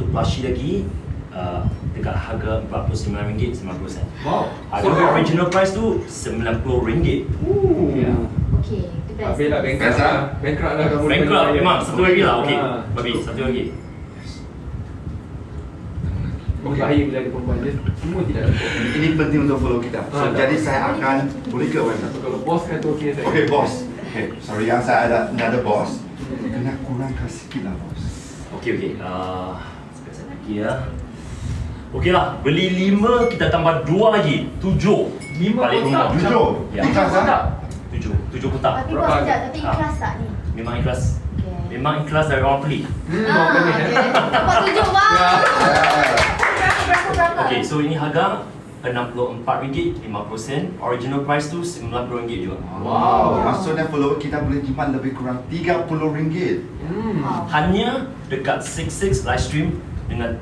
untuk plushie lagi dekat harga RM49.90. Wow. Harga original price tu RM90. Ya. Okay, the best. Habis lah bankrupt lah. Bankrupt lah kamu. Bankrupt memang. Satu lagi lah. Okay, babi satu lagi. Bahaya bila ada perempuan dia semua tidak dapat. Ini penting untuk follow kita. So, jadi saya akan boleh ke mana? Kalau bos kata okey saya. Okay, boss. Okay, sorry yang saya ada another boss. Kena kurangkan sikit lah, bos. Okay. Sekejap lagi ya. Okey lah, beli 5 kita tambah 2 lagi, 7. 5 balik rumah. kotak? Jujur, Ya. ikhlas tak? 7 kotak. Tapi Berapa bos harga? sekejap, tapi ikhlas tak ni? Memang ikhlas. Okay. Memang ikhlas dari orang beli. Bawa balik. Dapat 7 bang. Berapa? Okay, so ini harga RM64.50. Original price tu RM90 juga. Wow, maksudnya follower kita boleh jimat lebih kurang RM30. Wow. Hanya dekat 66 live stream dengan